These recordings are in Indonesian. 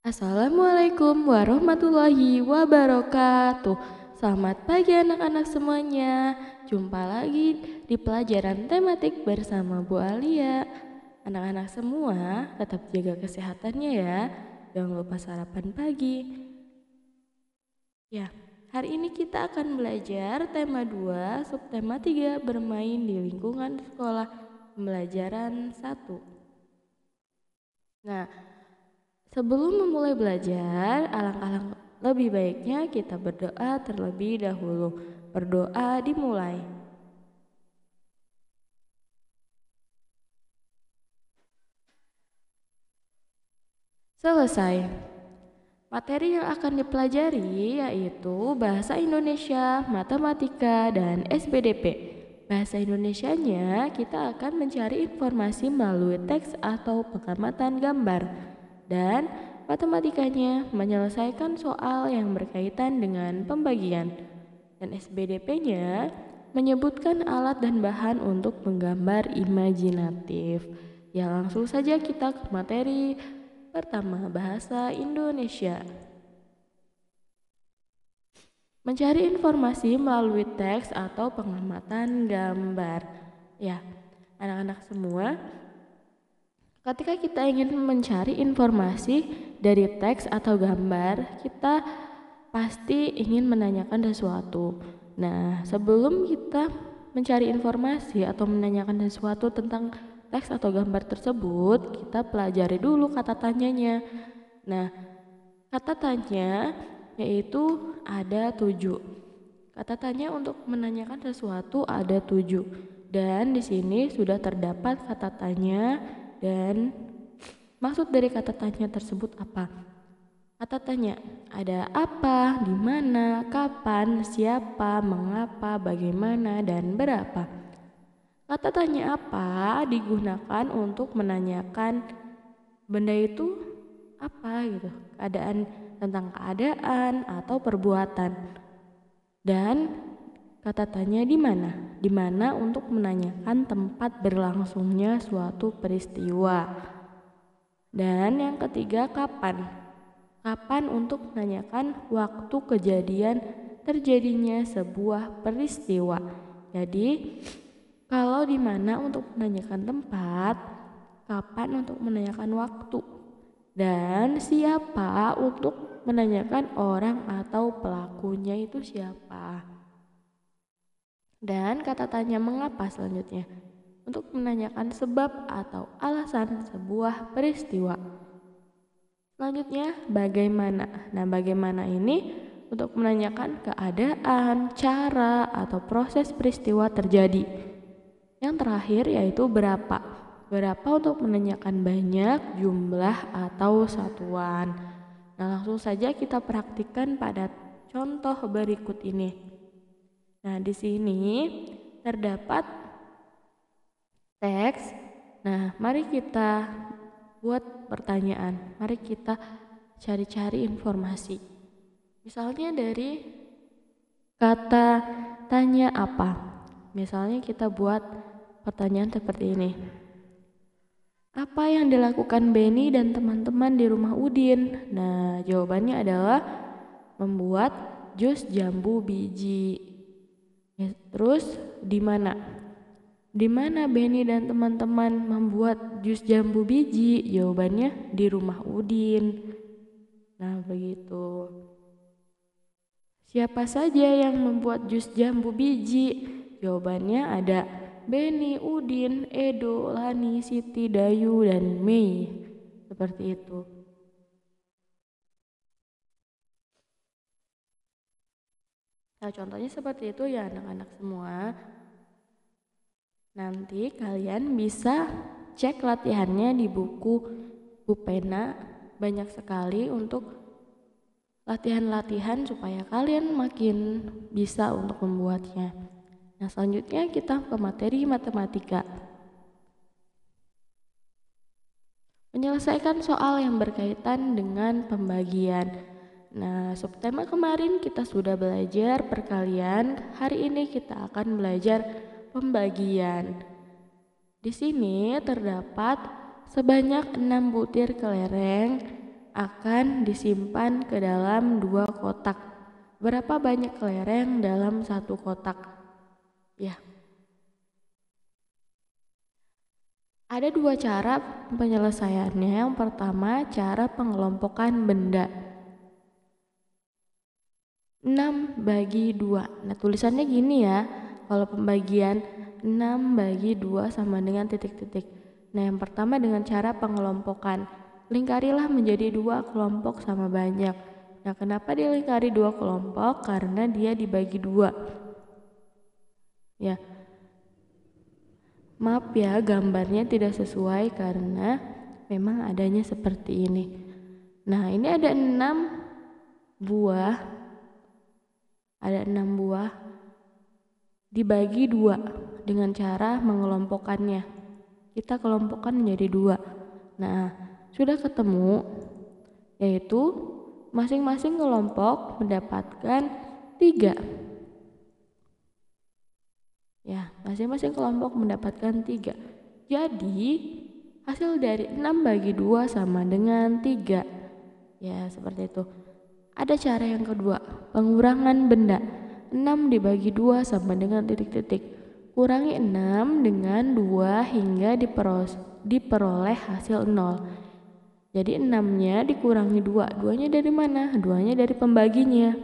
Assalamualaikum warahmatullahi wabarakatuh. Selamat pagi anak-anak semuanya. Jumpa lagi di pelajaran tematik bersama Bu Alia. Anak-anak semua tetap jaga kesehatannya ya. Jangan lupa sarapan pagi. Ya, hari ini kita akan belajar tema 2, subtema 3, bermain di lingkungan sekolah, pembelajaran 1. Nah, sebelum memulai belajar, alangkah lebih baiknya kita berdoa terlebih dahulu. Berdoa dimulai. Selesai. Materi yang akan dipelajari yaitu Bahasa Indonesia, Matematika, dan SPDP. Bahasa Indonesianya kita akan mencari informasi melalui teks atau pengamatan gambar. Dan matematikanya menyelesaikan soal yang berkaitan dengan pembagian. Dan SBDP-nya menyebutkan alat dan bahan untuk menggambar imajinatif. Ya, langsung saja kita ke materi pertama, Bahasa Indonesia. Mencari informasi melalui teks atau pengamatan gambar. Ya, anak-anak semua, ketika kita ingin mencari informasi dari teks atau gambar, kita pasti ingin menanyakan sesuatu. Nah, sebelum kita mencari informasi atau menanyakan sesuatu tentang teks atau gambar tersebut, kita pelajari dulu kata tanyanya. Nah, kata tanya yaitu ada 7. Kata tanya untuk menanyakan sesuatu ada 7. Dan di sini sudah terdapat kata tanya dan maksud dari kata tanya tersebut apa? Kata tanya, ada apa, di mana, kapan, siapa, mengapa, bagaimana, dan berapa. Kata tanya apa digunakan untuk menanyakan benda itu apa gitu, tentang keadaan atau perbuatan. Dan kata tanya di mana? Di mana untuk menanyakan tempat berlangsungnya suatu peristiwa. Dan yang ketiga, kapan? Kapan untuk menanyakan waktu kejadian terjadinya sebuah peristiwa. Jadi, kalau di mana untuk menanyakan tempat, kapan untuk menanyakan waktu, dan siapa untuk menanyakan orang atau pelakunya itu siapa. Dan kata tanya mengapa selanjutnya, untuk menanyakan sebab atau alasan sebuah peristiwa. Selanjutnya, bagaimana? Nah, bagaimana ini untuk menanyakan keadaan, cara, atau proses peristiwa terjadi. Yang terakhir yaitu berapa. Berapa untuk menanyakan banyak, jumlah, atau satuan. Nah, langsung saja kita praktikkan pada contoh berikut ini. Nah, di sini terdapat teks. Nah, mari kita buat pertanyaan. Mari kita cari-cari informasi. Misalnya dari kata tanya apa. Misalnya kita buat pertanyaan seperti ini. Apa yang dilakukan Benny dan teman-teman di rumah Udin? Nah, jawabannya adalah membuat jus jambu biji. Ya, terus di mana? Di mana Benny dan teman-teman membuat jus jambu biji? Jawabannya di rumah Udin. Nah, begitu. Siapa saja yang membuat jus jambu biji? Jawabannya ada Benny, Udin, Edo, Lani, Siti, Dayu, dan Mei. Seperti itu. Nah, contohnya seperti itu ya anak-anak semua. Nanti kalian bisa cek latihannya di buku Bupena. Banyak sekali untuk latihan-latihan supaya kalian makin bisa untuk membuatnya. Nah, selanjutnya kita ke materi matematika. Menyelesaikan soal yang berkaitan dengan pembagian. Nah, subtema kemarin kita sudah belajar perkalian, hari ini kita akan belajar pembagian. Di sini terdapat sebanyak 6 butir kelereng akan disimpan ke dalam 2 kotak. Berapa banyak kelereng dalam 1 kotak? Ya. Ada 2 cara penyelesaiannya. Yang pertama, cara pengelompokan benda. 6 bagi 2. Nah, tulisannya gini ya. Kalau pembagian 6 bagi 2 sama dengan titik-titik. Nah, yang pertama dengan cara pengelompokan. Lingkarilah menjadi 2 kelompok sama banyak. Nah, kenapa dilingkari 2 kelompok? Karena dia dibagi 2. Ya. Maaf ya, gambarnya tidak sesuai karena memang adanya seperti ini. Nah, ini ada 6 buah. Ada 6 buah dibagi 2 dengan cara mengelompokkannya. Kita kelompokkan menjadi 2. Nah, sudah ketemu, yaitu masing-masing kelompok mendapatkan 3. Ya, masing-masing kelompok mendapatkan 3. Jadi, hasil dari 6 bagi 2 sama dengan 3. Ya, seperti itu. Ada cara yang kedua, pengurangan benda. 6 dibagi 2 sama dengan titik-titik. Kurangi 6 dengan 2 hingga diperoleh hasil 0. Jadi 6-nya dikurangi 2. 2-nya dari mana? 2-nya dari pembaginya.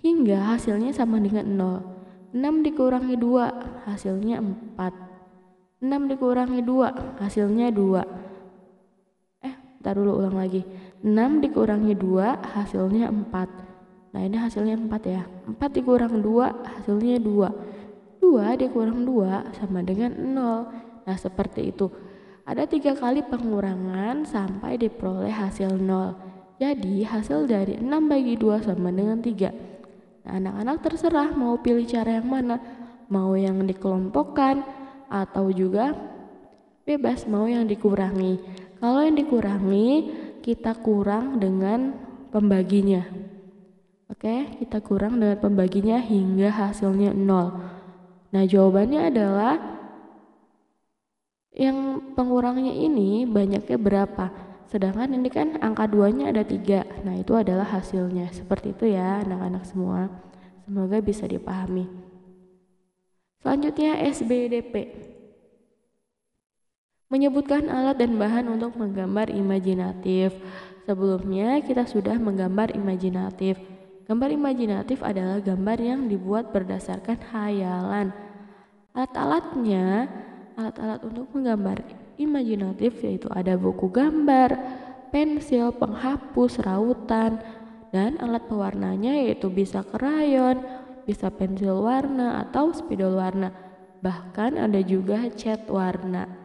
Hingga hasilnya sama dengan 0. 6 dikurangi 2, hasilnya 4. 6 dikurangi 2, hasilnya 2. Ntar dulu, ulang lagi. 6 dikurangi 2, hasilnya 4. Nah, ini hasilnya 4 ya. 4 dikurang 2, hasilnya 2. 2 dikurang 2 sama dengan 0. Nah, seperti itu. Ada 3 kali pengurangan sampai diperoleh hasil 0. Jadi, hasil dari 6 bagi 2 sama dengan 3. Nah, anak-anak terserah mau pilih cara yang mana. Mau yang dikelompokkan atau juga bebas mau yang dikurangi. Kalau yang dikurangi, kita kurang dengan pembaginya. Oke, kita kurang dengan pembaginya hingga hasilnya 0. Nah, jawabannya adalah yang pengurangnya ini banyaknya berapa? Sedangkan ini kan angka 2-nya ada 3. Nah, itu adalah hasilnya. Seperti itu ya anak-anak semua. Semoga bisa dipahami. Selanjutnya SBDP. Menyebutkan alat dan bahan untuk menggambar imajinatif. Sebelumnya kita sudah menggambar imajinatif. Gambar imajinatif adalah gambar yang dibuat berdasarkan khayalan. Alat-alat untuk menggambar imajinatif yaitu ada buku gambar, pensil, penghapus, rautan, dan alat pewarnanya yaitu bisa krayon, bisa pensil warna atau spidol warna. Bahkan ada juga cat warna.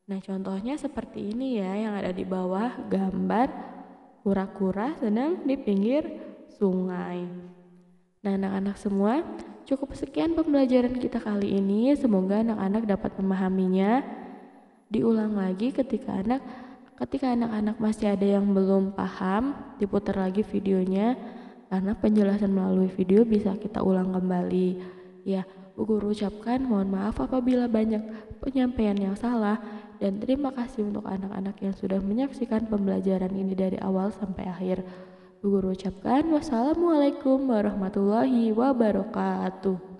Nah, contohnya seperti ini ya, yang ada di bawah gambar kura-kura sedang di pinggir sungai. Nah, anak-anak semua, cukup sekian pembelajaran kita kali ini. Semoga anak-anak dapat memahaminya. Diulang lagi ketika anak-anak masih ada yang belum paham, diputar lagi videonya karena penjelasan melalui video bisa kita ulang kembali. Ya, Bu Guru ucapkan mohon maaf apabila banyak penyampaian yang salah. Dan terima kasih untuk anak-anak yang sudah menyaksikan pembelajaran ini dari awal sampai akhir. Bu Guru ucapkan wassalamualaikum warahmatullahi wabarakatuh.